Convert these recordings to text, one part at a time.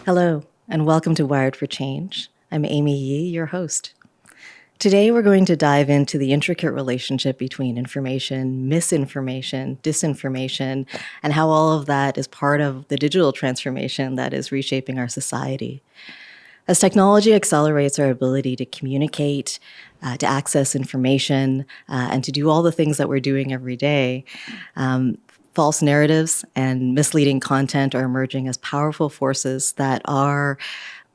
Hello, and welcome to Wired for Change. I'm Amy Yee, your host. Today, we're going to dive into the intricate relationship between information, misinformation, disinformation, and how all of that is part of the digital transformation that is reshaping our society. As technology accelerates our ability to communicate, to access information, and to do all the things that we're doing every day, false narratives and misleading content are emerging as powerful forces that are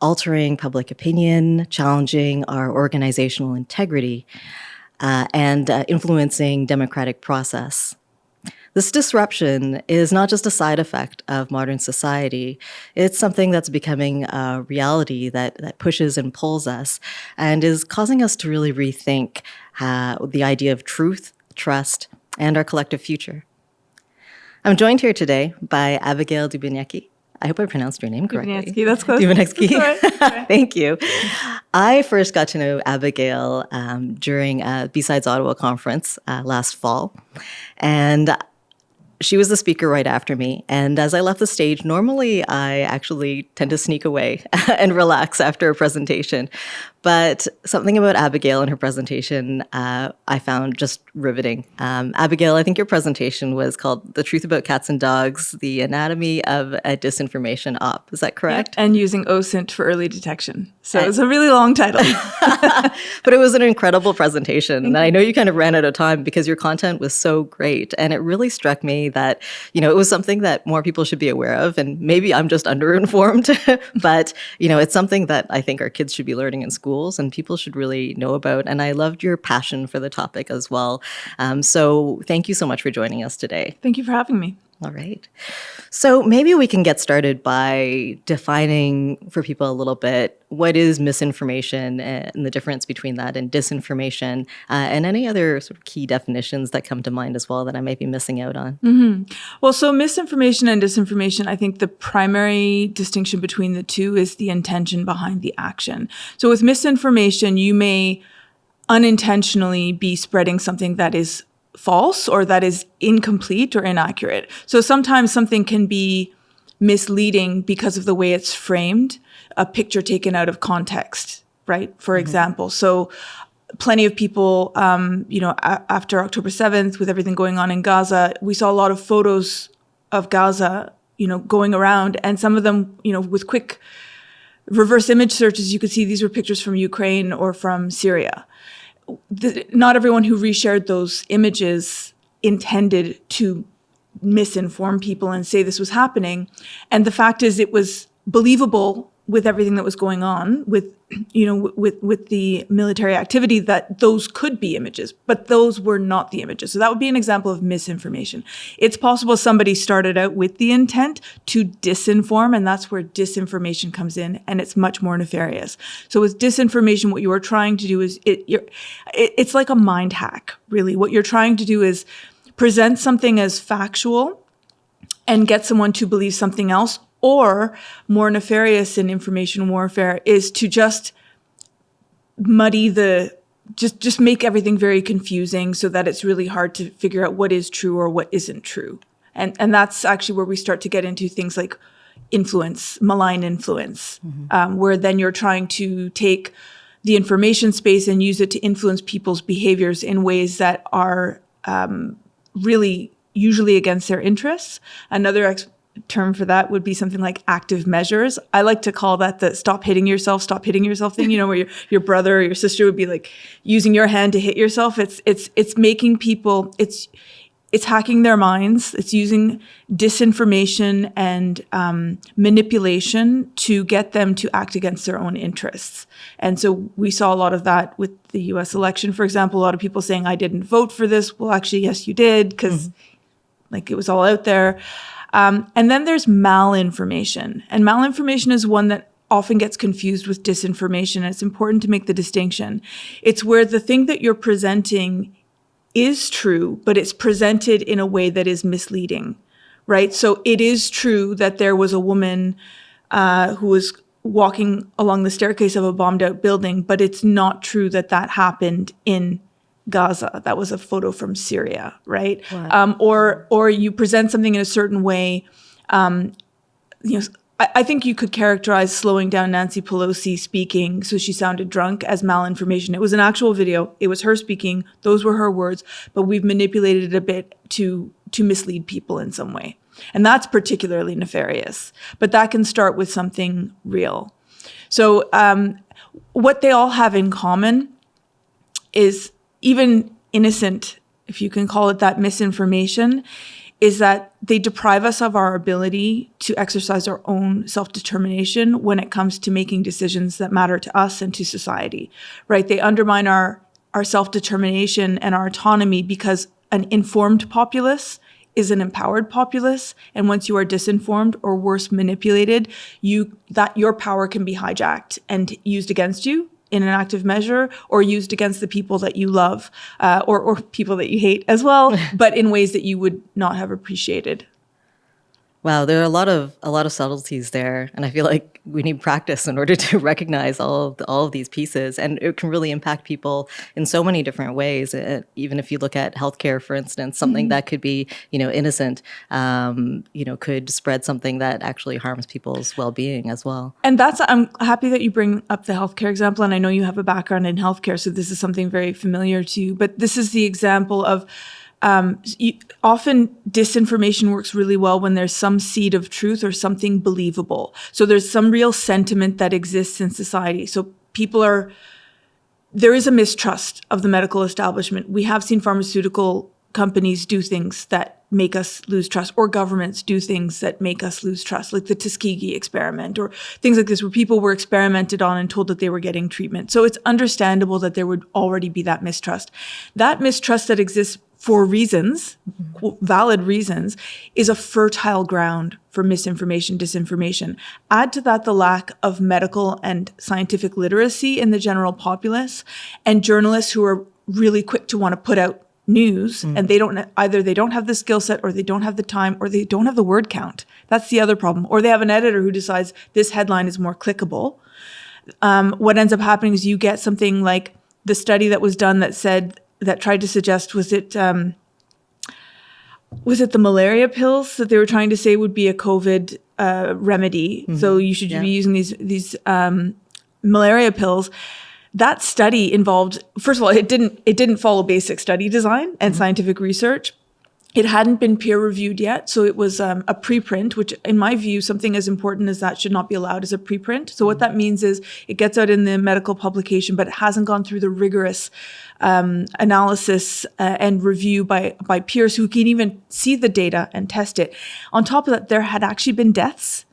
altering public opinion, challenging our organizational integrity, and influencing democratic process. This disruption is not just a side effect of modern society. It's something that's becoming a reality that pushes and pulls us and is causing us to really rethink the idea of truth, trust, and our collective future. I'm joined here today by Abigail Dubke. I hope I pronounced your name correctly. Dubke, that's close. Dubke. Thank you. I first got to know Abigail during a B-Sides Ottawa conference last fall. And she was the speaker right after me. And as I left the stage, normally I actually tend to sneak away and relax after a presentation. But something about Abigail and her presentation I found just riveting. Abigail, I think your presentation was called The Truth About Cats and Dogs, The Anatomy of a Disinformation Op. Is that correct? Yeah, and using OSINT for early detection. So it's a really long title. But it was an incredible presentation. And I know you kind of ran out of time because your content was so great. And it really struck me that, it was something that more people should be aware of. And maybe I'm just underinformed, but, it's something that I think our kids should be learning in schools and people should really know about. And I loved your passion for the topic as well. So thank you so much for joining us today. Thank you for having me. All right. So maybe we can get started by defining for people a little bit what is misinformation and the difference between that and disinformation, and any other sort of key definitions that come to mind as well that I might be missing out on. Mm-hmm. Well, so misinformation and disinformation, I think the primary distinction between the two is the intention behind the action. So with misinformation, you may unintentionally be spreading something that is false or that is incomplete or inaccurate. So sometimes something can be misleading because of the way it's framed, a picture taken out of context, right? For example. So plenty of people, after October 7th, with everything going on in Gaza, we saw a lot of photos of Gaza, going around, and some of them, with quick reverse image searches, you could see these were pictures from Ukraine or from Syria. Not everyone who reshared those images intended to misinform people and say this was happening. And the fact is it was believable with everything that was going on with the military activity that those could be images, but those were not the images. So that would be an example of misinformation. It's possible somebody started out with the intent to disinform, and that's where disinformation comes in, and it's much more nefarious. So with disinformation, what you are trying to do is it's like a mind hack, really. What you're trying to do is present something as factual and get someone to believe something else. Or more nefarious in information warfare is to just muddy just make everything very confusing so that it's really hard to figure out what is true or what isn't true. And that's actually where we start to get into things like influence, malign influence, where then you're trying to take the information space and use it to influence people's behaviors in ways that are really usually against their interests. Another term for that would be something like active measures. I like to call that the stop hitting yourself thing, where your brother or your sister would be like using your hand to hit yourself. It's making people, it's hacking their minds. It's using disinformation and manipulation to get them to act against their own interests. And so we saw a lot of that with the US election, for example. A lot of people saying, I didn't vote for this. Well, actually, yes, you did, because it was all out there. And then there's malinformation. And malinformation is one that often gets confused with disinformation. And it's important to make the distinction. It's where the thing that you're presenting is true, but it's presented in a way that is misleading, right? So it is true that there was a woman who was walking along the staircase of a bombed out building, but it's not true that that happened in Gaza. That was a photo from Syria, right? Wow. Or you present something in a certain way. I think you could characterize slowing down Nancy Pelosi speaking so she sounded drunk as malinformation. It was an actual video. It was her speaking. Those were her words, but we've manipulated it a bit to mislead people in some way. And that's particularly nefarious. But that can start with something real. So what they all have in common is even innocent, if you can call it that, misinformation, is that they deprive us of our ability to exercise our own self-determination when it comes to making decisions that matter to us and to society, right? They undermine our self-determination and our autonomy because an informed populace is an empowered populace. And once you are disinformed or worse, manipulated, your power can be hijacked and used against you in an active measure, or used against the people that you love, or people that you hate as well, but in ways that you would not have appreciated. Wow, there are a lot of subtleties there, and I feel like we need practice in order to recognize all of these pieces, and it can really impact people in so many different ways. Even if you look at healthcare, for instance, something that could be innocent, could spread something that actually harms people's well-being as well. And I'm happy that you bring up the healthcare example, and I know you have a background in healthcare, so this is something very familiar to you. But this is the example of. Often disinformation works really well when there's some seed of truth or something believable. So there's some real sentiment that exists in society. So there is a mistrust of the medical establishment. We have seen pharmaceutical companies do things that make us lose trust, or governments do things that make us lose trust, like the Tuskegee experiment or things like this, where people were experimented on and told that they were getting treatment. So it's understandable that there would already be that mistrust. That mistrust that exists for reasons, valid reasons, is a fertile ground for misinformation, disinformation. Add to that the lack of medical and scientific literacy in the general populace, and journalists who are really quick to want to put out news, and they don't have the skill set, or they don't have the time, or they don't have the word count. That's the other problem. Or they have an editor who decides this headline is more clickable. What ends up happening is you get something like the study that was done that tried to suggest, was it the malaria pills that they were trying to say would be a COVID remedy? So you should be using these malaria pills. That study involved, first of all, it didn't follow basic study design and scientific research. It hadn't been peer reviewed yet, so it was a preprint, which in my view, something as important as that should not be allowed as a preprint. So what that means is it gets out in the medical publication, but it hasn't gone through the rigorous analysis and review by peers who can even see the data and test it. On top of that, there had actually been deaths,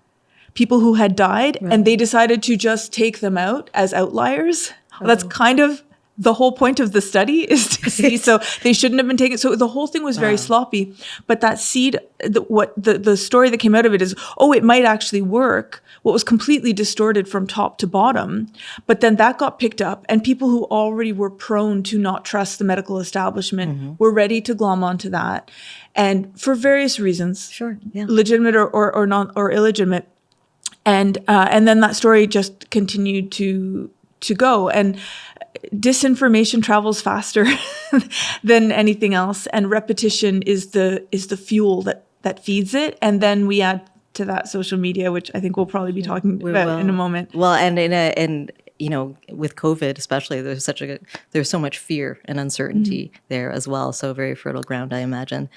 people who had died, and they decided to just take them out as outliers. Well, that's kind of the whole point of the study, is to see, so they shouldn't have been taken. So the whole thing was very sloppy, but that seed, the story that came out of it is, it might actually work. What was completely distorted from top to bottom, but then that got picked up, and people who already were prone to not trust the medical establishment were ready to glom onto that. And for various reasons, legitimate or non or illegitimate. And then that story just continued to go. And disinformation travels faster than anything else, and repetition is the fuel that feeds it. And then we add to that social media, which I think we'll probably be talking about in a moment. Well, and with COVID especially, there's so much fear and uncertainty there as well. So very fertile ground, I imagine.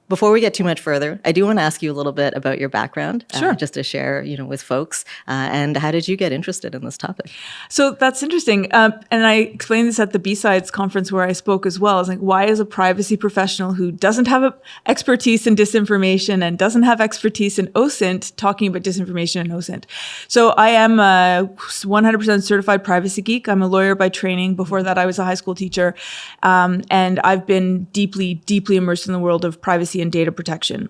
Before we get too much further, I do want to ask you a little bit about your background, just to share, with folks. And how did you get interested in this topic? So that's interesting. And I explained this at the B-Sides conference where I spoke as well. I was like, why is a privacy professional who doesn't have expertise in disinformation and doesn't have expertise in OSINT talking about disinformation and OSINT? So I am a 100% certified privacy geek. I'm a lawyer by training. Before that, I was a high school teacher. And I've been deeply, deeply immersed in the world of privacy and data protection.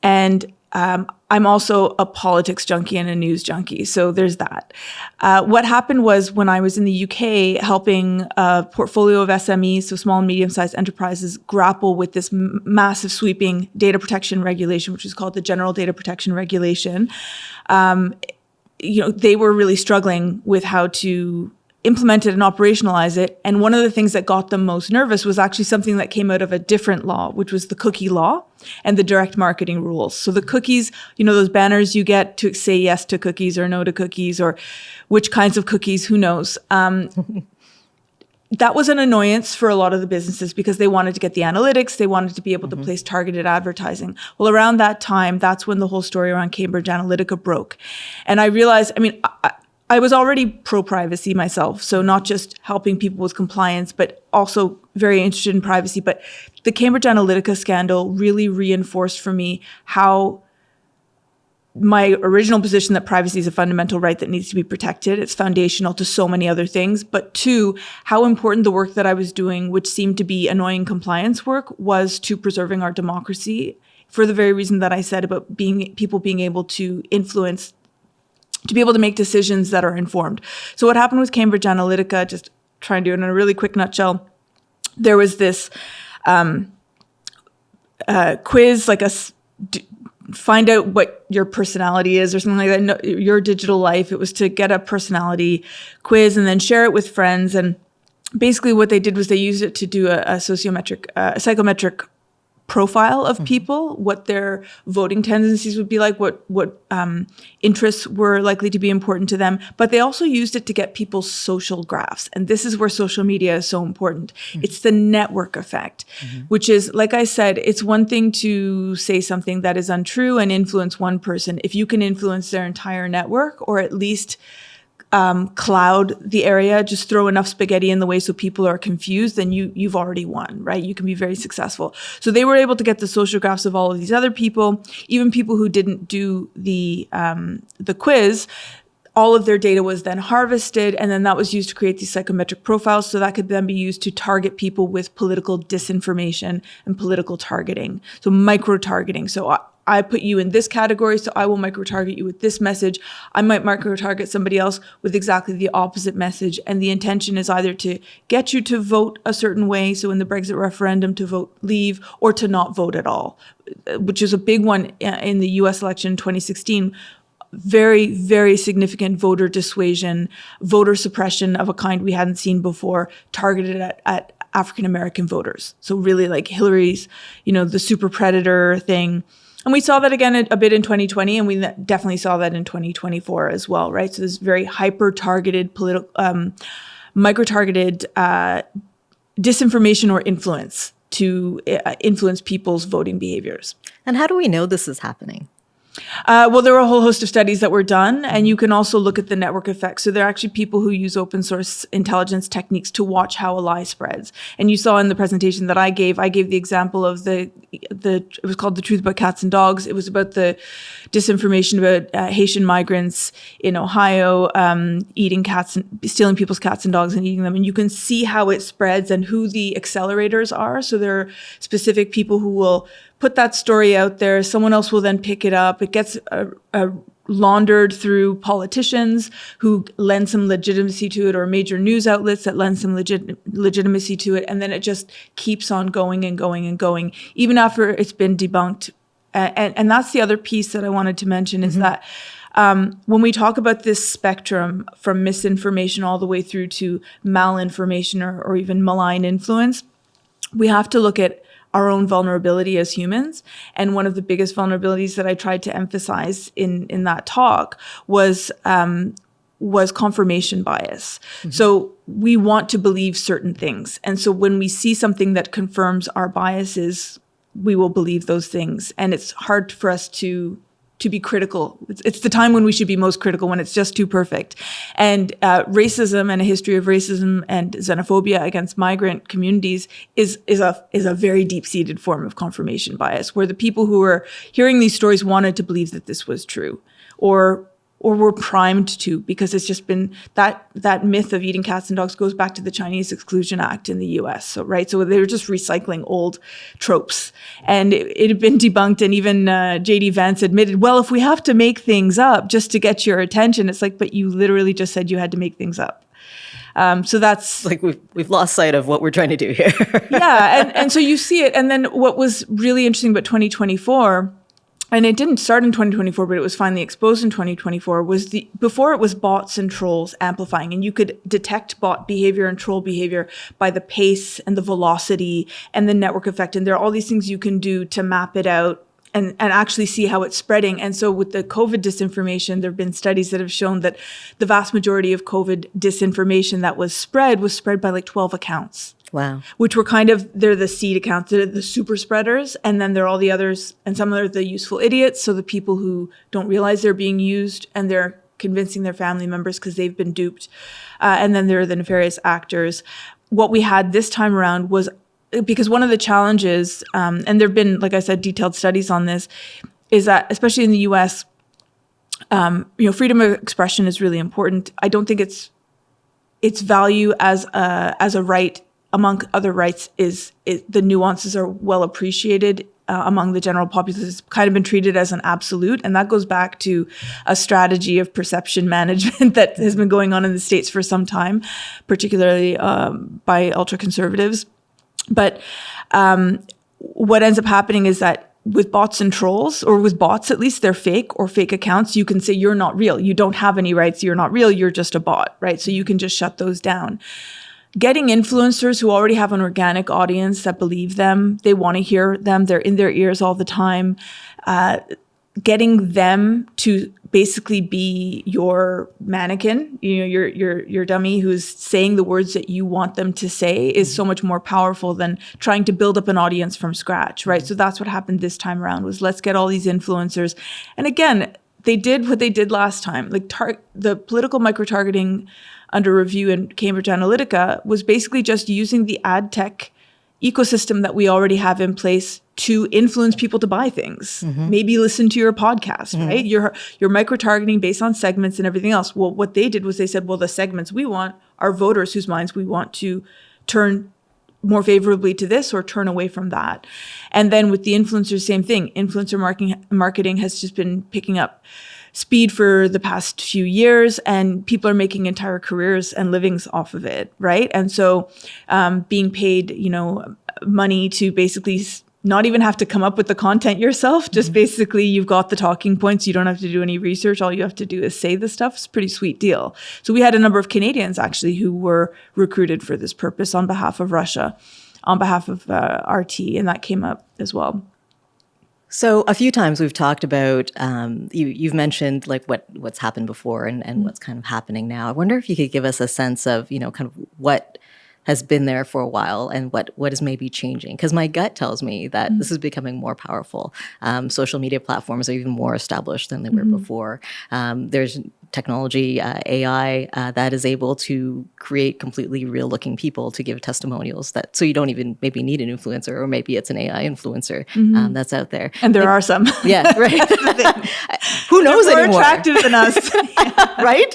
And I'm also a politics junkie and a news junkie. So there's that. What happened was, when I was in the UK helping a portfolio of SMEs, so small and medium-sized enterprises, grapple with this massive sweeping data protection regulation, which is called the General Data Protection Regulation, they were really struggling with how to implemented and operationalize it. And one of the things that got them most nervous was actually something that came out of a different law, which was the cookie law and the direct marketing rules. So the cookies, those banners you get to say yes to cookies or no to cookies, or which kinds of cookies, who knows. That was an annoyance for a lot of the businesses because they wanted to get the analytics. They wanted to be able to place targeted advertising. Well, around that time, that's when the whole story around Cambridge Analytica broke. And I realized, I was already pro-privacy myself, so not just helping people with compliance, but also very interested in privacy. But the Cambridge Analytica scandal really reinforced for me how my original position that privacy is a fundamental right that needs to be protected. It's foundational to so many other things. But two, how important the work that I was doing, which seemed to be annoying compliance work, was to preserving our democracy for the very reason that I said about people being able to influence, to be able to make decisions that are informed. So what happened with Cambridge Analytica, just trying to do it in a really quick nutshell, there was this quiz, like find out what your personality is or something like that, your digital life. It was to get a personality quiz and then share it with friends. And basically what they did was they used it to do a psychometric profile of people, what their voting tendencies would be like, what interests were likely to be important to them. But they also used it to get people's social graphs. And this is where social media is so important. It's the network effect, which is, like I said, it's one thing to say something that is untrue and influence one person. If you can influence their entire network, or at least cloud the area, just throw enough spaghetti in the way so people are confused, then you've already won, right? You can be very successful. So they were able to get the social graphs of all of these other people, even people who didn't do the quiz. All of their data was then harvested, and then that was used to create these psychometric profiles. So that could then be used to target people with political disinformation and political targeting. So micro-targeting. So I put you in this category, so I will micro-target you with this message. I might micro-target somebody else with exactly the opposite message. And the intention is either to get you to vote a certain way, so in the Brexit referendum to vote leave, or to not vote at all, which is a big one in the US election in 2016. Very, very significant voter dissuasion, voter suppression of a kind we hadn't seen before, targeted at African-American voters. So really like Hillary's, the super predator thing. And we saw that again a bit in 2020, and we definitely saw that in 2024 as well, right? So this very hyper-targeted, micro-targeted disinformation or influence to influence people's voting behaviors. And how do we know this is happening? Well, there were a whole host of studies that were done, and you can also look at the network effects. So there are actually people who use open source intelligence techniques to watch how a lie spreads. And you saw in the presentation that I gave the example of it was called The Truth About Cats and Dogs. It was about the disinformation about Haitian migrants in Ohio eating cats, stealing people's cats and dogs and eating them. And you can see how it spreads and who the accelerators are. So there are specific people who will put that story out there. Someone else will then pick it up. It gets laundered through politicians who lend some legitimacy to it, or major news outlets that lend some legitimacy to it. And then it just keeps on going and going and going, even after it's been debunked. And that's the other piece that I wanted to mention is that when we talk about this spectrum from misinformation all the way through to malinformation or even malign influence, we have to look at our own vulnerability as humans. And one of the biggest vulnerabilities that I tried to emphasize in that talk was confirmation bias. So we want to believe certain things. And so when we see something that confirms our biases, we will believe those things. And it's hard for us to be critical. It's the time when we should be most critical, when it's just too perfect. And racism and a history of racism and xenophobia against migrant communities is a very deep-seated form of confirmation bias, where the people who were hearing these stories wanted to believe that this was true, or were primed to, because it's just been that myth of eating cats and dogs goes back to the Chinese Exclusion Act in the US. So they were just recycling old tropes, and it had been debunked. And even J.D. Vance admitted, well, if we have to make things up just to get your attention, it's like, but you literally just said you had to make things up. So that's like we've lost sight of what we're trying to do here. Yeah, and so you see it. And then what was really interesting about 2024 and it didn't start in 2024, but it was finally exposed in 2024, before it was bots and trolls amplifying, and you could detect bot behavior and troll behavior by the pace and the velocity and the network effect. And there are all these things you can do to map it out and actually see how it's spreading. And so with the COVID disinformation, there have been studies that have shown that the vast majority of COVID disinformation that was spread by like 12 accounts. Wow. Which were they're the seed accounts, they're the super spreaders, and then there are all the others, and some are the useful idiots, so the people who don't realize they're being used and they're convincing their family members because they've been duped. And then there are the nefarious actors. What we had this time around was, because one of the challenges, and there have been, like I said, detailed studies on this, is that especially in the US, freedom of expression is really important. I don't think its value as a right among other rights is the nuances are well appreciated among the general populace. It's kind of been treated as an absolute, and that goes back to a strategy of perception management that has been going on in the States for some time, particularly by ultra-conservatives. But what ends up happening is that with bots and trolls, or with bots at least, they're fake or fake accounts, you can say you're not real, you don't have any rights, you're not real, you're just a bot, right? So you can just shut those down. Getting influencers who already have an organic audience that believe them, they want to hear them, they're in their ears all the time, getting them to basically be your mannequin, your dummy who's saying the words that you want them to say is so much more powerful than trying to build up an audience from scratch, right? So that's what happened this time around, was let's get all these influencers. And again, they did what they did last time. Like the political microtargeting under review in Cambridge Analytica was basically just using the ad tech ecosystem that we already have in place to influence people to buy things. Maybe listen to your podcast, right? You're micro-targeting based on segments and everything else. Well, what they did was they said, well, the segments we want are voters whose minds we want to turn more favorably to this or turn away from that. And then with the influencers, same thing. Influencer marketing has just been picking up speed for the past few years, and people are making entire careers and livings off of it, right? And so being paid, money to basically not even have to come up with the content yourself, just basically you've got the talking points, you don't have to do any research, all you have to do is say the stuff. It's a pretty sweet deal. So we had a number of Canadians actually who were recruited for this purpose on behalf of Russia, on behalf of RT, and that came up as well. So a few times we've talked about, you've mentioned like what's happened before and what's kind of happening now. I wonder if you could give us a sense of, kind of what has been there for a while and what is maybe changing. Because my gut tells me that this is becoming more powerful. Social media platforms are even more established than they were before. There's technology, AI, that is able to create completely real-looking people to give testimonials so you don't even maybe need an influencer, or maybe it's an AI influencer that's out there. And there are some. Yeah, right. Who knows They're anymore? More attractive than us. Right?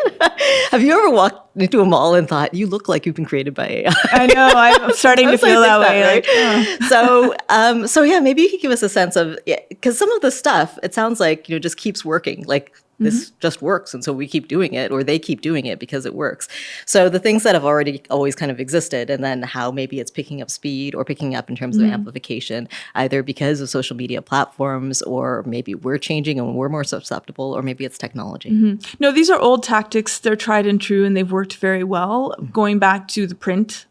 Have you ever walked into a mall and thought, you look like you've been created by AI? I know. I'm starting to feel that way. Right? So yeah, maybe you could give us a sense of, because some of the stuff, it sounds like, just keeps working. Like, this just works, and so we keep doing it, or they keep doing it because it works. So the things that have always kind of existed, and then how maybe it's picking up speed or picking up in terms of amplification, either because of social media platforms, or maybe we're changing and we're more susceptible, or maybe it's technology. No, these are old tactics. They're tried and true, and they've worked very well. Going back to the print,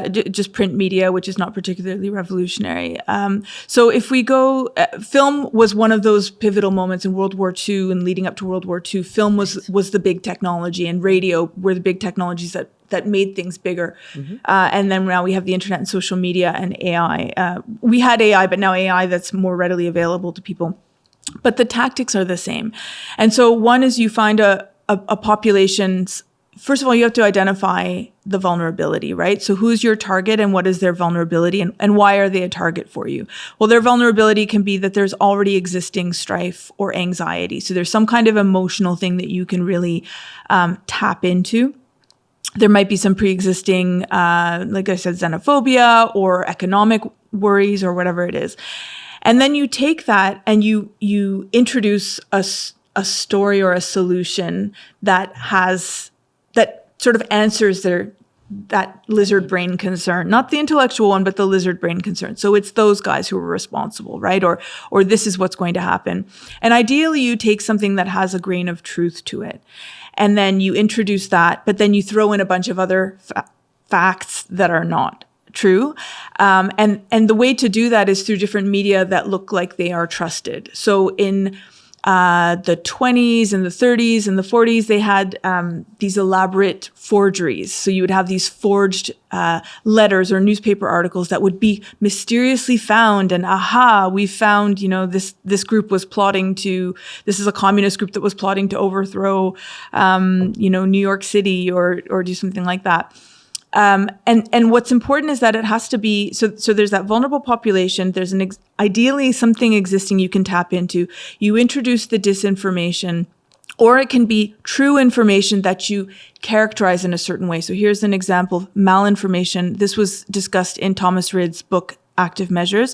just print media, which is not particularly revolutionary. So if we go, film was one of those pivotal moments in World War II and leading up to World War II. Film was the big technology, and radio were the big technologies that made things bigger. And then now we have the internet and social media and AI. We had AI, but now AI that's more readily available to people. But the tactics are the same. And so one is you find a population's, first of all, you have to identify the vulnerability, right? So who's your target and what is their vulnerability, and why are they a target for you? Well, their vulnerability can be that there's already existing strife or anxiety. So there's some kind of emotional thing that you can really tap into. There might be some pre-existing, like I said, xenophobia or economic worries or whatever it is. And then you take that and you introduce a story or a solution that sort of answers that lizard brain concern, not the intellectual one, but the lizard brain concern. So it's those guys who are responsible, right? Or this is what's going to happen. And ideally you take something that has a grain of truth to it, and then you introduce that, but then you throw in a bunch of other facts that are not true. And the way to do that is through different media that look like they are trusted. So in the 20s and the 30s and the 40s, they had these elaborate forgeries. So you would have these forged letters or newspaper articles that would be mysteriously found. And we found, this group was plotting this is a communist group that was plotting to overthrow, New York City or do something like that. And what's important is that it has to be, so there's that vulnerable population, there's ideally something existing you can tap into. You introduce the disinformation, or it can be true information that you characterize in a certain way. So here's an example of malinformation. This was discussed in Thomas Ridd's book, Active Measures.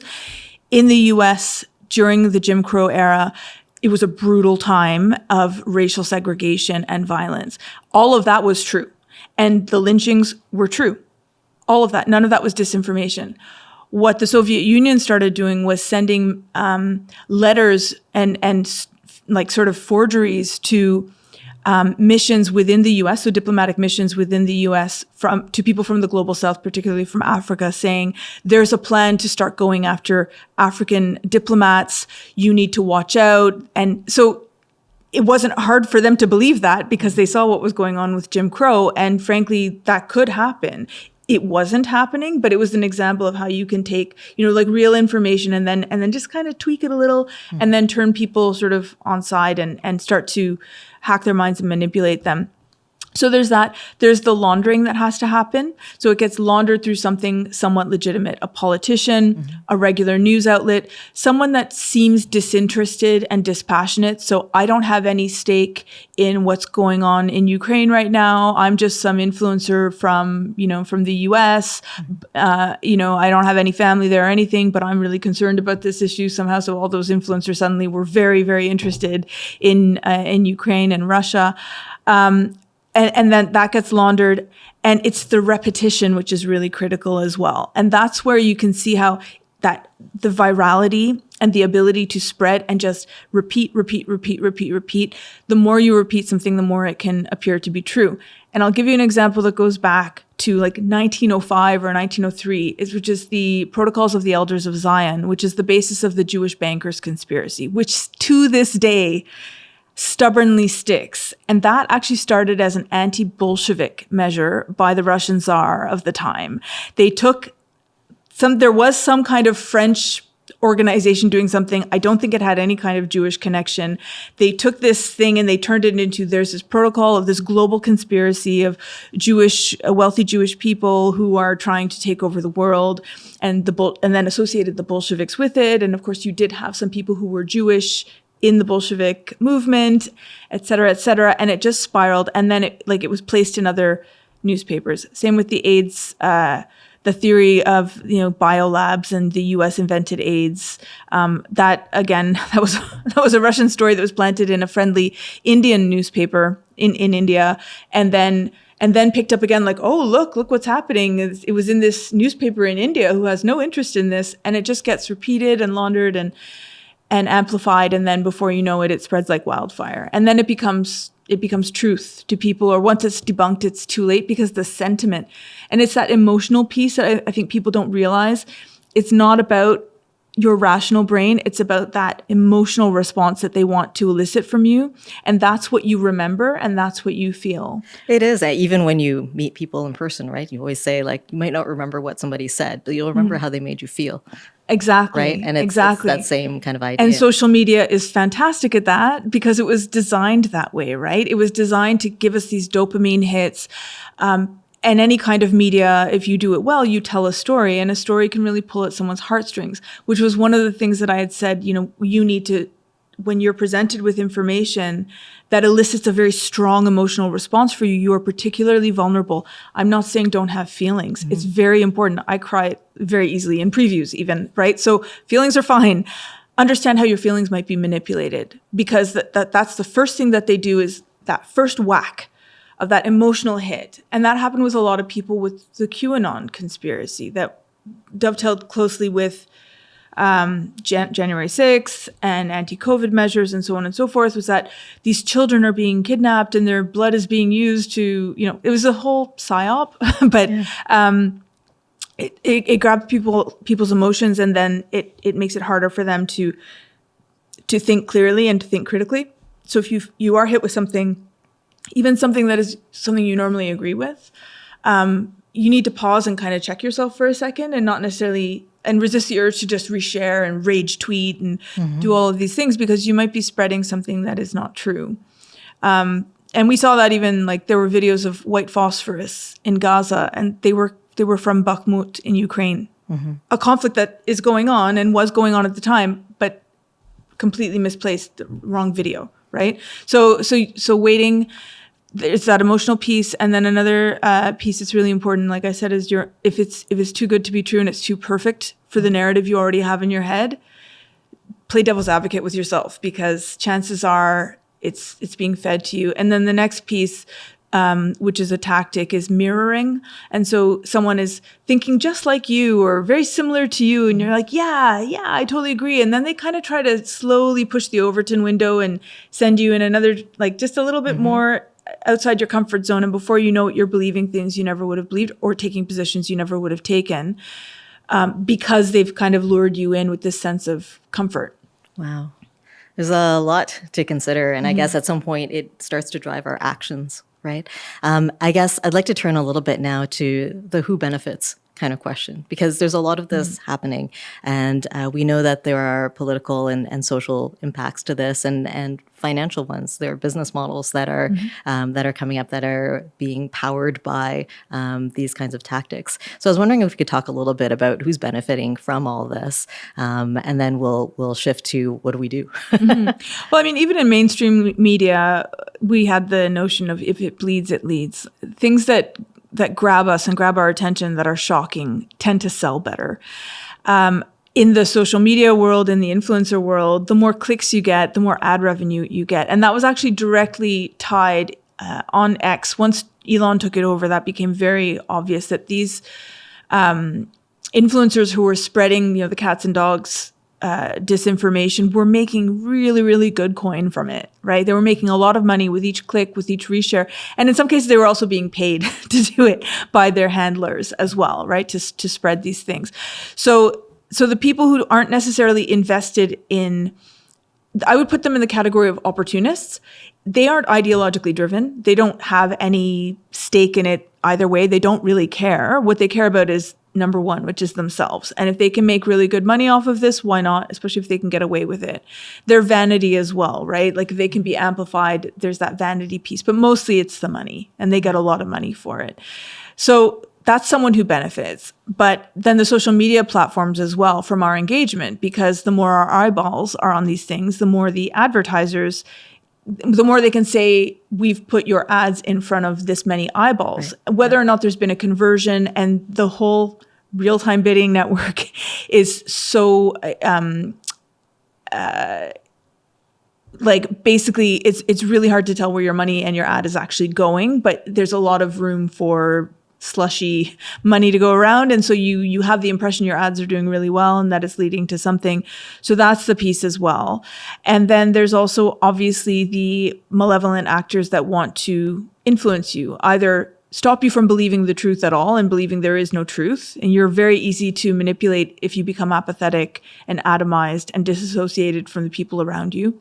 In the US, during the Jim Crow era, it was a brutal time of racial segregation and violence. All of that was true. And the lynchings were true. All of that. None of that was disinformation. What the Soviet Union started doing was sending letters and like sort of forgeries to missions within the U.S., so diplomatic missions within the U.S. to people from the global south, particularly from Africa, saying there's a plan to start going after African diplomats. You need to watch out. And so it wasn't hard for them to believe that because they saw what was going on with Jim Crow. And frankly, that could happen. It wasn't happening, but it was an example of how you can take, like real information and then just kind of tweak it a little and then turn people sort of on side and start to hack their minds and manipulate them. So there's that. There's the laundering that has to happen. So it gets laundered through something somewhat legitimate, a politician, a regular news outlet, someone that seems disinterested and dispassionate. So I don't have any stake in what's going on in Ukraine right now. I'm just some influencer from the US. I don't have any family there or anything, but I'm really concerned about this issue somehow. So all those influencers suddenly were very, very interested in Ukraine and Russia. And then that gets laundered, and it's the repetition, which is really critical as well. And that's where you can see how that the virality and the ability to spread and just repeat. The more you repeat something, the more it can appear to be true. And I'll give you an example that goes back to like 1905 or 1903, which is the Protocols of the Elders of Zion, which is the basis of the Jewish bankers conspiracy, which to this day stubbornly sticks. And that actually started as an anti-Bolshevik measure by the Russian Tsar of the time. There was some kind of French organization doing something. I don't think it had any kind of Jewish connection. They took this thing and they turned it into, there's this protocol of this global conspiracy of wealthy Jewish people who are trying to take over the world, and then associated the Bolsheviks with it. And of course, you did have some people who were Jewish in the Bolshevik movement, et cetera, and it just spiraled. And then it was placed in other newspapers. Same with the AIDS, the theory of, biolabs and the U.S. invented AIDS. That was a Russian story that was planted in a friendly Indian newspaper in India, and then picked up again, like, oh, look what's happening. It was in this newspaper in India who has no interest in this, and it just gets repeated and laundered and amplified, and then before you know it, it spreads like wildfire. And then it becomes truth to people, or once it's debunked, it's too late because the sentiment, and it's that emotional piece that I think people don't realize. It's not about your rational brain. It's about that emotional response that they want to elicit from you. And that's what you remember, and that's what you feel. It is. Even when you meet people in person, right? You always say, like, you might not remember what somebody said, but you'll remember how they made you feel. Exactly. Right? And it's that same kind of idea. And social media is fantastic at that because it was designed that way, right? It was designed to give us these dopamine hits. And any kind of media, if you do it well, you tell a story, and a story can really pull at someone's heartstrings, which was one of the things that I had said, you need to, when you're presented with information that elicits a very strong emotional response for you, you are particularly vulnerable. I'm not saying don't have feelings. It's very important. I cry very easily in previews even, right? So feelings are fine. Understand how your feelings might be manipulated, because that's the first thing that they do, is that first whack that emotional hit. And that happened with a lot of people with the QAnon conspiracy that dovetailed closely with January 6th and anti-COVID measures and so on and so forth, was that these children are being kidnapped and their blood is being used to, it was a whole psyop, but it grabs people's emotions, and then it makes it harder for them to think clearly and to think critically. So if you are hit with something, even something that is something you normally agree with, you need to pause and kind of check yourself for a second, and not necessarily and resist the urge to just reshare and rage tweet and do all of these things, because you might be spreading something that is not true. And we saw that even, like, there were videos of white phosphorus in Gaza, and they were from Bakhmut in Ukraine, a conflict that is going on and was going on at the time, but completely misplaced, the wrong video, right? So waiting. It's that emotional piece, and then another piece that's really important, like I said, is if it's too good to be true and it's too perfect for the narrative you already have in your head, play devil's advocate with yourself, because chances are it's being fed to you. And then the next piece, which is a tactic, is mirroring. And so someone is thinking just like you or very similar to you, and you're like, yeah, I totally agree. And then they kind of try to slowly push the Overton window and send you in another, like, just a little bit more outside your comfort zone. And before you know it, you're believing things you never would have believed, or taking positions you never would have taken, because they've kind of lured you in with this sense of comfort. Wow. There's a lot to consider. And I guess at some point it starts to drive our actions, right? I guess I'd like to turn a little bit now to the who benefits kind of question, because there's a lot of this happening. And we know that there are political and social impacts to this, and financial ones. There are business models that are coming up that are being powered by these kinds of tactics. So I was wondering if we could talk a little bit about who's benefiting from all this, and then we'll shift to what do we do. Well, I mean, even in mainstream media, we had the notion of if it bleeds, it leads. Things that grab us and grab our attention that are shocking tend to sell better. In the social media world, in the influencer world, the more clicks you get, the more ad revenue you get. And that was actually directly tied on X. Once Elon took it over, that became very obvious that these influencers who were spreading, the cats and dogs disinformation were making really, really good coin from it, right? They were making a lot of money with each click, with each reshare. And in some cases, they were also being paid to do it by their handlers as well, right? To spread these things. So the people who aren't necessarily invested in, I would put them in the category of opportunists. They aren't ideologically driven. They don't have any stake in it either way. They don't really care. What they care about is number one, which is themselves. And if they can make really good money off of this, why not? Especially if they can get away with it. Their vanity as well, right? Like if they can be amplified, there's that vanity piece, but mostly it's the money, and they get a lot of money for it. So that's someone who benefits. But then the social media platforms as well from our engagement, because the more our eyeballs are on these things, the more the advertisers, the more they can say, we've put your ads in front of this many eyeballs, right. Whether or not there's been a conversion. And the whole real-time bidding network is so, basically it's really hard to tell where your money and your ad is actually going, but there's a lot of room for slushy money to go around. And so you have the impression your ads are doing really well and that it's leading to something. So that's the piece as well. And then there's also obviously the malevolent actors that want to influence you, either stop you from believing the truth at all and believing there is no truth. And you're very easy to manipulate if you become apathetic and atomized and disassociated from the people around you.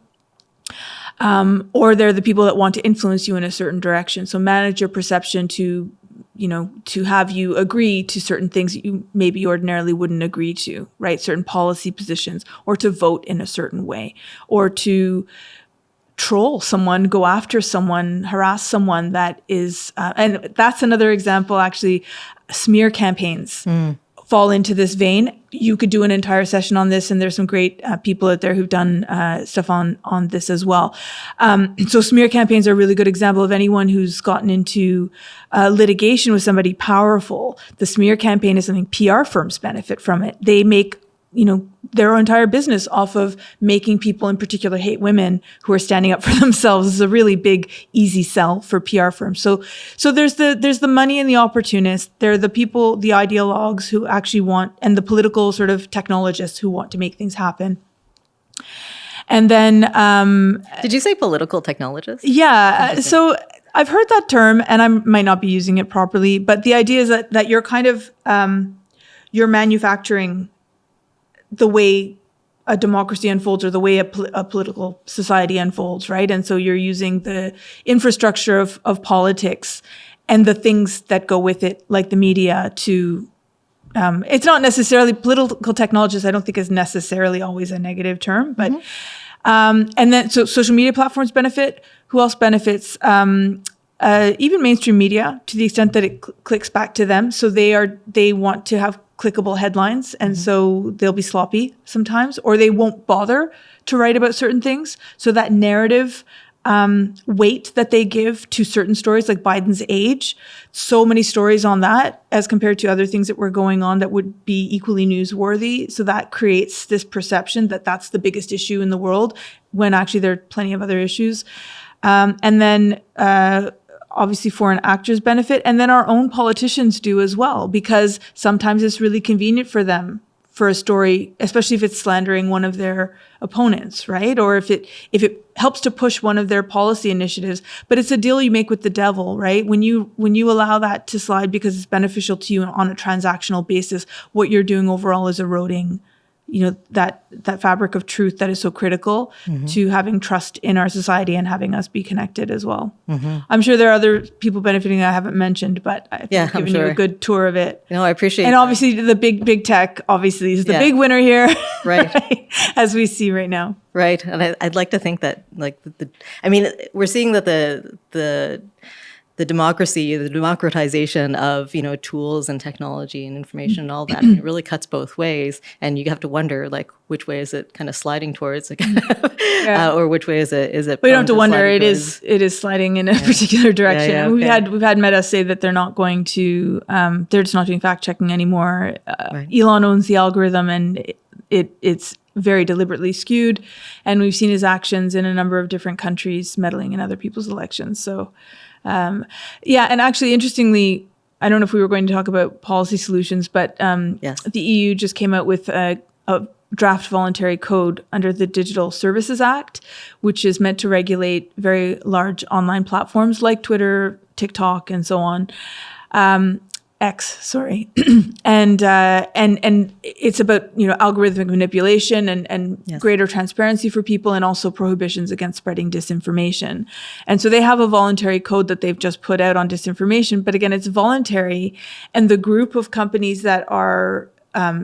Or they're the people that want to influence you in a certain direction. So manage your perception to have you agree to certain things that you maybe ordinarily wouldn't agree to, right? Certain policy positions, or to vote in a certain way, or to troll someone, go after someone, harass someone that is, and that's another example, actually, smear campaigns fall into this vein. You could do an entire session on this, and there's some great people out there who've done stuff on this as well. So smear campaigns are a really good example of anyone who's gotten into litigation with somebody powerful. The smear campaign is something PR firms benefit from it. They make their entire business off of making people in particular hate women who are standing up for themselves. This is a really big, easy sell for PR firms. So there's the money and the opportunists. There are the people, the ideologues who actually want, and the political sort of technologists who want to make things happen. And then, did you say political technologists? Yeah. So I've heard that term, and I might not be using it properly, but the idea is that you're kind of, you're manufacturing the way a democracy unfolds or the way a political society unfolds, right? And so you're using the infrastructure of politics and the things that go with it, like the media, to it's not necessarily political technologists. I don't think is necessarily always a negative term, but and then so social media platforms benefit. Who else benefits? Even mainstream media, to the extent that it clicks back to them. So they want to have clickable headlines, and so they'll be sloppy sometimes, or they won't bother to write about certain things. So that narrative weight that they give to certain stories, like Biden's age, so many stories on that as compared to other things that were going on that would be equally newsworthy. So that creates this perception that that's the biggest issue in the world, when actually there are plenty of other issues. And then obviously foreign actors benefit, and then our own politicians do as well, because sometimes it's really convenient for them for a story, especially if it's slandering one of their opponents, right? Or if it helps to push one of their policy initiatives. But it's a deal you make with the devil, right? When you allow that to slide because it's beneficial to you on a transactional basis, what you're doing overall is eroding that fabric of truth that is so critical to having trust in our society and having us be connected as well. I'm sure there are other people benefiting that I haven't mentioned, but I've given you a good tour of it. No, I appreciate it. And obviously the big tech obviously is the big winner here, right? As we see right now. Right. And I'd like to think that we're seeing that the democracy, the democratization of, tools and technology and information and all that, it really cuts both ways. And you have to wonder, which way is it kind of sliding towards, or which way is it? We don't have to wonder. It is sliding in a particular direction. Yeah, okay. We've had Meta say that they're not going to, they're just not doing fact checking anymore. Right. Elon owns the algorithm, and it's very deliberately skewed. And we've seen his actions in a number of different countries meddling in other people's elections. So, and actually, interestingly, I don't know if we were going to talk about policy solutions, but yes. The EU just came out with a draft voluntary code under the Digital Services Act, which is meant to regulate very large online platforms like Twitter, TikTok, and so on. X, sorry. and it's about, algorithmic manipulation and yes. greater transparency for people, and also prohibitions against spreading disinformation. And so they have a voluntary code that they've just put out on disinformation, but again, it's voluntary. And the group of companies that are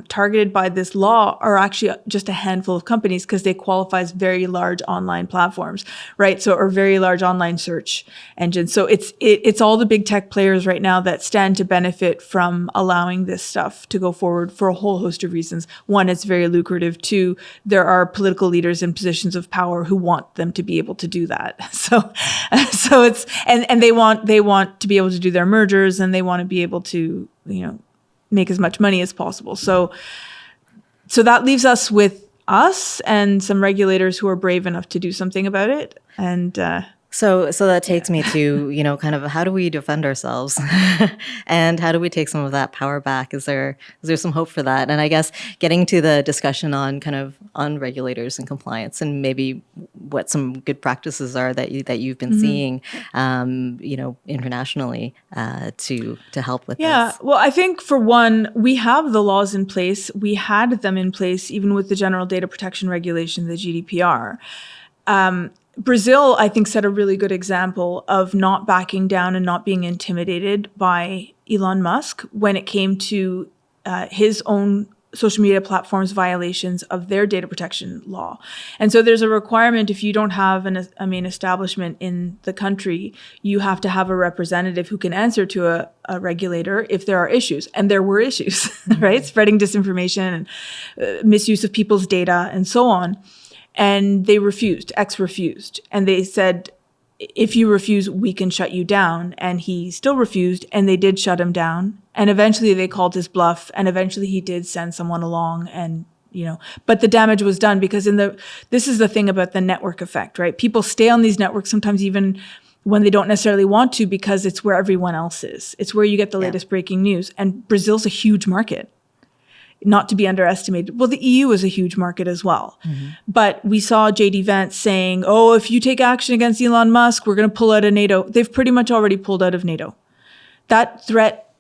targeted by this law are actually just a handful of companies, because they qualify as very large online platforms, right? So, or very large online search engines. So it's all the big tech players right now that stand to benefit from allowing this stuff to go forward for a whole host of reasons. One, it's very lucrative. Two, there are political leaders in positions of power who want them to be able to do that. So it's, and they want to be able to do their mergers, and they want to be able to, make as much money as possible. So that leaves us with us and some regulators who are brave enough to do something about it. And so that takes me to, kind of how do we defend ourselves and how do we take some of that power back? Is there some hope for that? And I guess getting to the discussion on regulators and compliance, and maybe what some good practices are that you've been seeing, internationally, to help with this. Yeah. Well, I think for one, we have the laws in place. We had them in place even with the General Data Protection Regulation, the GDPR. Brazil, I think, set a really good example of not backing down and not being intimidated by Elon Musk when it came to his own social media platforms' violations of their data protection law. And so there's a requirement, if you don't have an establishment in the country, you have to have a representative who can answer to a regulator if there are issues. And there were issues, right? Spreading disinformation and misuse of people's data and so on. And they refused. X refused. And they said, if you refuse, we can shut you down. And he still refused, and they did shut him down. And eventually they called his bluff, and eventually he did send someone along and but the damage was done because this is the thing about the network effect, right? People stay on these networks sometimes even when they don't necessarily want to, because it's where everyone else is. It's where you get the latest breaking news. And Brazil's a huge market, not to be underestimated. Well, the EU is a huge market as well. But we saw JD Vance saying, if you take action against Elon Musk, we're going to pull out of NATO. They've pretty much already pulled out of NATO. That threat,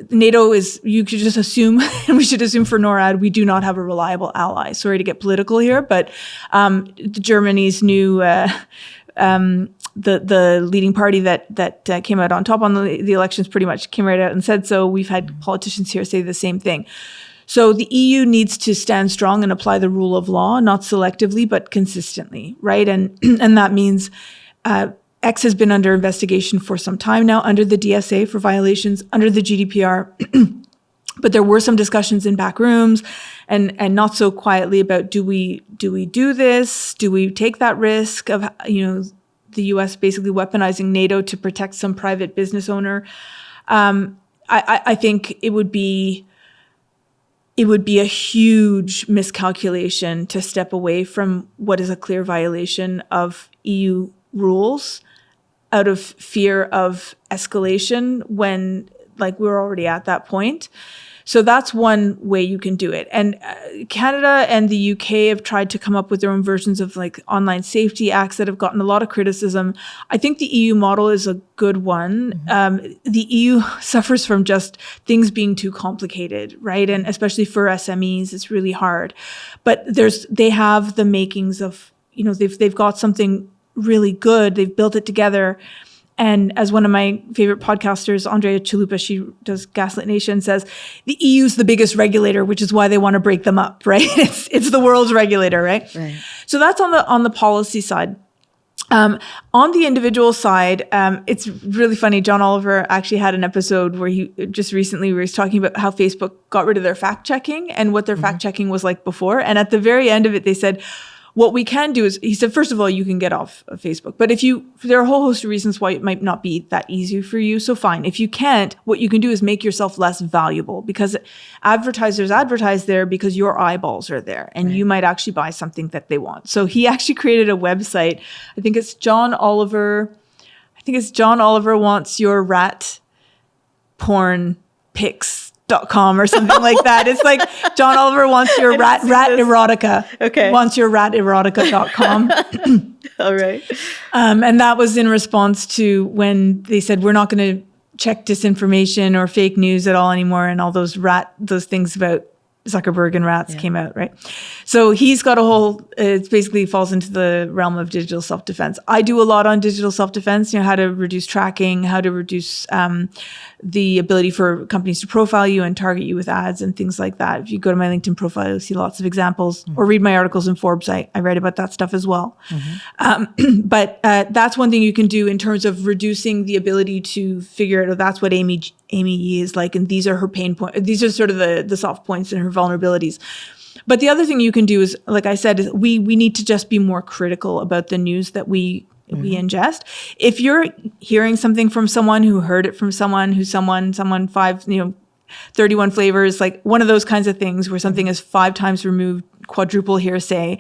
NATO is, you could just assume, and we should assume for NORAD, we do not have a reliable ally. Sorry to get political here, but Germany's new, the leading party that came out on top on the elections pretty much came right out and said so. We've had politicians here say the same thing. So the EU needs to stand strong and apply the rule of law, not selectively, but consistently, right? And that means X has been under investigation for some time now under the DSA for violations, under the GDPR. But there were some discussions in back rooms and not so quietly about do we do this? Do we take that risk of, the US basically weaponizing NATO to protect some private business owner? I think it would be a huge miscalculation to step away from what is a clear violation of EU rules out of fear of escalation when we're already at that point. So that's one way you can do it. And Canada and the UK have tried to come up with their own versions of online safety acts that have gotten a lot of criticism. I think the EU model is a good one. The EU suffers from just things being too complicated, right? And especially for SMEs, it's really hard. But they have the makings of, they've got something really good. They've built it together. And as one of my favorite podcasters, Andrea Chalupa, she does Gaslit Nation, says, the EU's the biggest regulator, which is why they want to break them up, right? It's the world's regulator, right? So that's on the policy side. On the individual side, it's really funny. John Oliver actually had an episode where he was talking about how Facebook got rid of their fact checking and what their fact checking was like before. And at the very end of it, they said, what we can do is, he said, first of all, you can get off of Facebook. But there are a whole host of reasons why it might not be that easy for you. So fine. If you can't, what you can do is make yourself less valuable, because advertisers advertise there because your eyeballs are there and you might actually buy something that they want. So he actually created a website. I think it's John Oliver wants your rat porn pics.com or something like that. It's like John Oliver wants your rat erotica. Okay. Wants your rat erotica.com. All right. And that was in response to when they said, we're not going to check disinformation or fake news at all anymore. And all those things about Zuckerberg and rats came out, right? So he's got it basically falls into the realm of digital self-defense. I do a lot on digital self-defense, how to reduce tracking, how to reduce the ability for companies to profile you and target you with ads and things like that. If you go to my LinkedIn profile, you'll see lots of examples, or read my articles in Forbes. I write about that stuff as well. But that's one thing you can do in terms of reducing the ability to figure out, that's what Amy Yee is like, and these are her pain points. These are sort of the soft points and her vulnerabilities. But the other thing you can do is, like I said, is we need to just be more critical about the news that we ingest. If you're hearing something from someone who heard it from someone 31 flavors, like one of those kinds of things where something is 5 times removed, quadruple hearsay,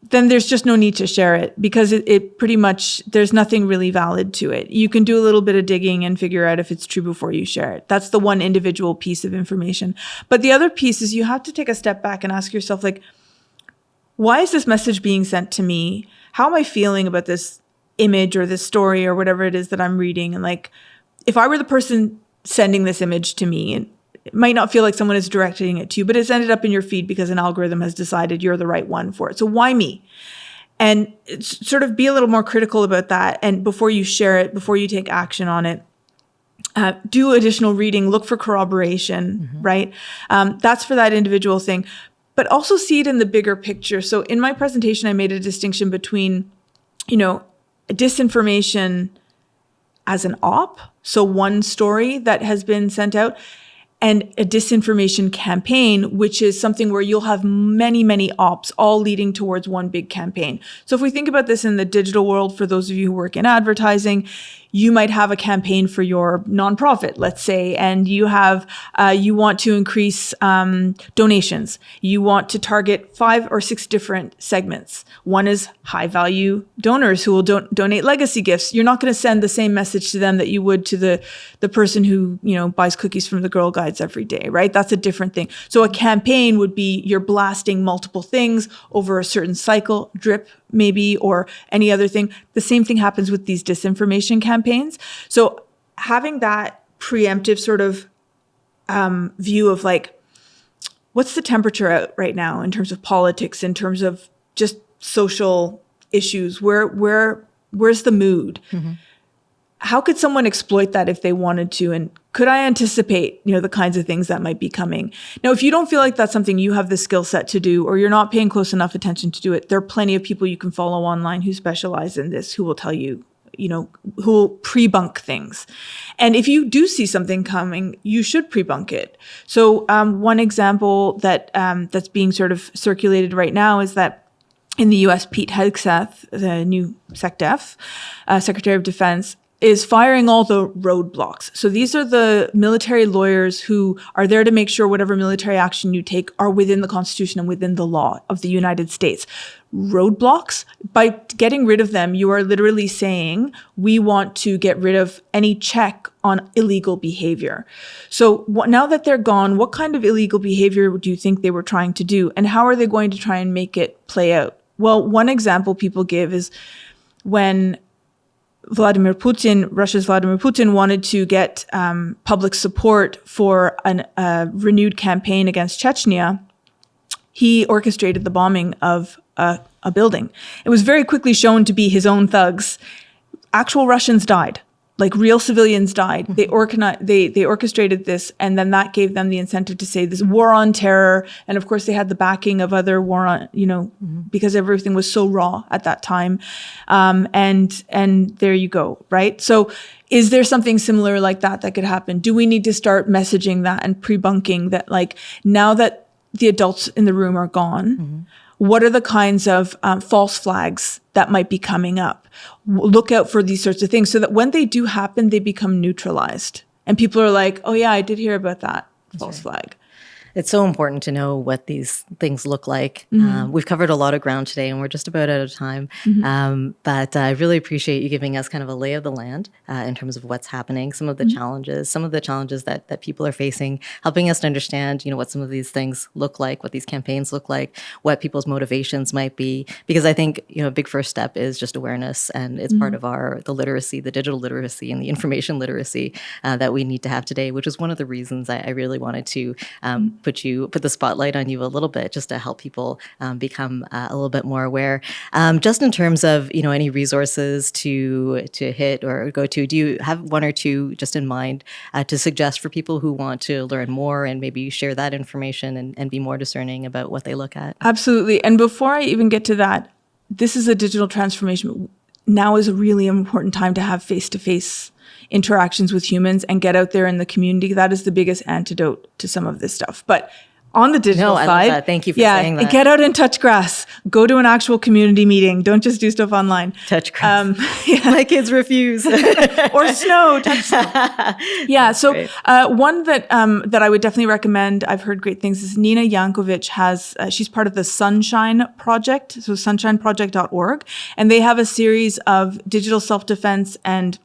then there's just no need to share it, because it pretty much, there's nothing really valid to it. You can do a little bit of digging and figure out if it's true before you share it. That's the one individual piece of information. But the other piece is you have to take a step back and ask yourself, why is this message being sent to me? How am I feeling about this image or this story or whatever it is that I'm reading? And if I were the person sending this image to me, and it might not feel like someone is directing it to you, but it's ended up in your feed because an algorithm has decided you're the right one for it. So why me? And sort of be a little more critical about that. And before you share it, before you take action on it, do additional reading, look for corroboration, right? That's for that individual thing. But also see it in the bigger picture. So in my presentation, I made a distinction between, disinformation as an op, so one story that has been sent out, and a disinformation campaign, which is something where you'll have many, many ops all leading towards one big campaign. So if we think about this in the digital world, for those of you who work in advertising, you might have a campaign for your nonprofit, let's say, and you want to increase donations. You want to target 5 or 6 different segments. One is high value donors who will donate legacy gifts. You're not going to send the same message to them that you would to the person who, buys cookies from the Girl Guides every day, right? That's a different thing. So a campaign would be you're blasting multiple things over a certain cycle, drip maybe, or any other thing. The same thing happens with these disinformation campaigns. So having that preemptive sort of view of like, what's the temperature out right now in terms of politics, in terms of just social issues? Where's the mood? Mm-hmm. How could someone exploit that if they wanted to? And could I anticipate, the kinds of things that might be coming? Now, if you don't feel like that's something you have the skill set to do, or you're not paying close enough attention to do it, there are plenty of people you can follow online who specialize in this, who will tell you, who will pre-bunk things. And if you do see something coming, you should pre-bunk it. So one example that's being sort of circulated right now is that in the US, Pete Hegseth, the new SecDef, Secretary of Defense, is firing all the roadblocks. So these are the military lawyers who are there to make sure whatever military action you take are within the Constitution and within the law of the United States. Roadblocks, by getting rid of them, you are literally saying, we want to get rid of any check on illegal behavior. So now that they're gone, what kind of illegal behavior do you think they were trying to do? And how are they going to try and make it play out? Well, one example people give is when Russia's Vladimir Putin wanted to get public support for a renewed campaign against Chechnya, he orchestrated the bombing of a building. It was very quickly shown to be his own thugs. Actual Russians died. Like real civilians died. Mm-hmm. They orchestrated this, and then that gave them the incentive to say this war on terror. And of course, they had the backing of other war on, mm-hmm. because everything was so raw at that time. And there you go, right? So, is there something similar like that could happen? Do we need to start messaging that and pre-bunking that, like, now that the adults in the room are gone, mm-hmm. what are the kinds of false flags that might be coming up? Look out for these sorts of things so that when they do happen, they become neutralized. And people are like, oh yeah, I did hear about that false flag. It's so important to know what these things look like. Mm-hmm. We've covered a lot of ground today, and we're just about out of time. Mm-hmm. But I really appreciate you giving us kind of a lay of the land in terms of what's happening, some of the mm-hmm. challenges that people are facing, helping us to understand, what some of these things look like, what these campaigns look like, what people's motivations might be. Because I think, a big first step is just awareness, and it's mm-hmm. part of the literacy, the digital literacy and the information literacy that we need to have today, which is one of the reasons I really wanted to put the spotlight on you a little bit, just to help people become a little bit more aware. Just in terms of any resources to hit or go to, do you have one or two just in mind to suggest for people who want to learn more and maybe share that information and be more discerning about what they look at? Absolutely. And before I even get to that, this is a digital transformation. Now is a really important time to have face-to-face interactions with humans and get out there in the community. That is the biggest antidote to some of this stuff. But on the digital side, love that. Thank you for saying that. Get out and touch grass. Go to an actual community meeting. Don't just do stuff online. Touch grass. My kids refuse. Or snow. Touch snow. Yeah. So one that I would definitely recommend, I've heard great things, is Nina Yankovic has, she's part of the Sunshine Project, so sunshineproject.org. And they have a series of digital self-defense and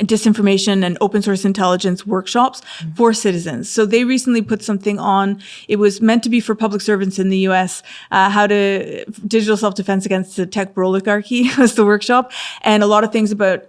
disinformation and open source intelligence workshops for citizens. So they recently put something on. It was meant to be for public servants in the US, how to digital self-defense against the tech oligarchy was the workshop. And a lot of things about,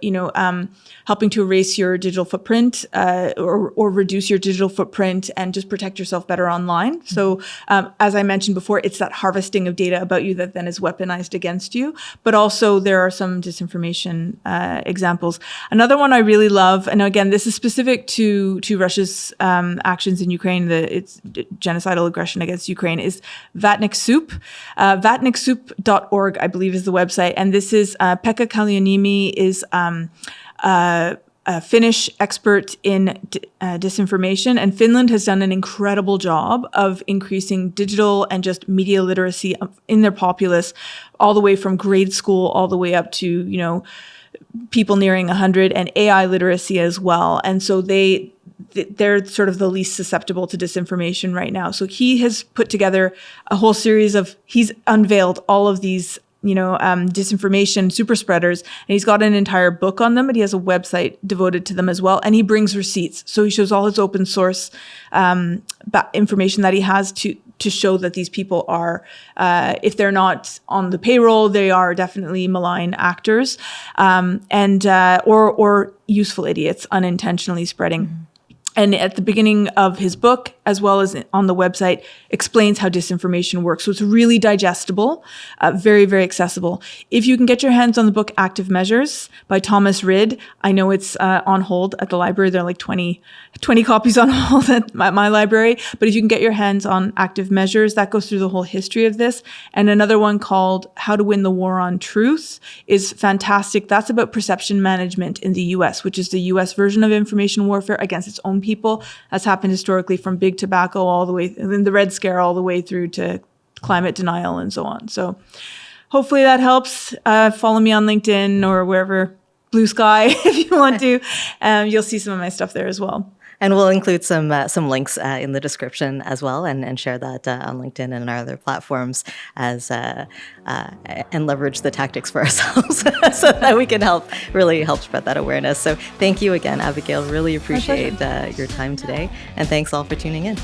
helping to erase your digital footprint or reduce your digital footprint and just protect yourself better online. So as I mentioned before, it's that harvesting of data about you that then is weaponized against you. But also there are some disinformation examples. Another one I really love, and again, this is specific to Russia's actions in Ukraine, its genocidal aggression against Ukraine, is Vatnik Soup. Vatniksoup.org, I believe, is the website. And this is Pekka Kaljaniemi is a Finnish expert in disinformation, and Finland has done an incredible job of increasing digital and just media literacy in their populace, all the way from grade school all the way up to people nearing 100, and AI literacy as well. And so they're sort of the least susceptible to disinformation right now. So he has put together a whole series he's unveiled all of these, disinformation super spreaders, and he's got an entire book on them, but he has a website devoted to them as well. And he brings receipts. So he shows all his open source information that he has to show that these people are, if they're not on the payroll, they are definitely malign actors, or useful idiots unintentionally spreading. Mm-hmm. And at the beginning of his book, as well as on the website, explains how disinformation works. So it's really digestible, very, very accessible. If you can get your hands on the book Active Measures by Thomas Rid, I know it's on hold at the library. There are like 20 copies on hold at my library. But if you can get your hands on Active Measures, that goes through the whole history of this. And another one called How to Win the War on Truth is fantastic. That's about perception management in the US, which is the US version of information warfare against its own people. That's happened historically from big tobacco all the way, and then the Red Scare all the way through to climate denial and so on. So hopefully that helps. Follow me on LinkedIn or wherever, Blue Sky, if you want to. You'll see some of my stuff there as well. And we'll include some links in the description as well, and share that on LinkedIn and our other platforms and leverage the tactics for ourselves so that we can really help spread that awareness. So thank you again, Abigail. Really appreciate your time today. And thanks all for tuning in.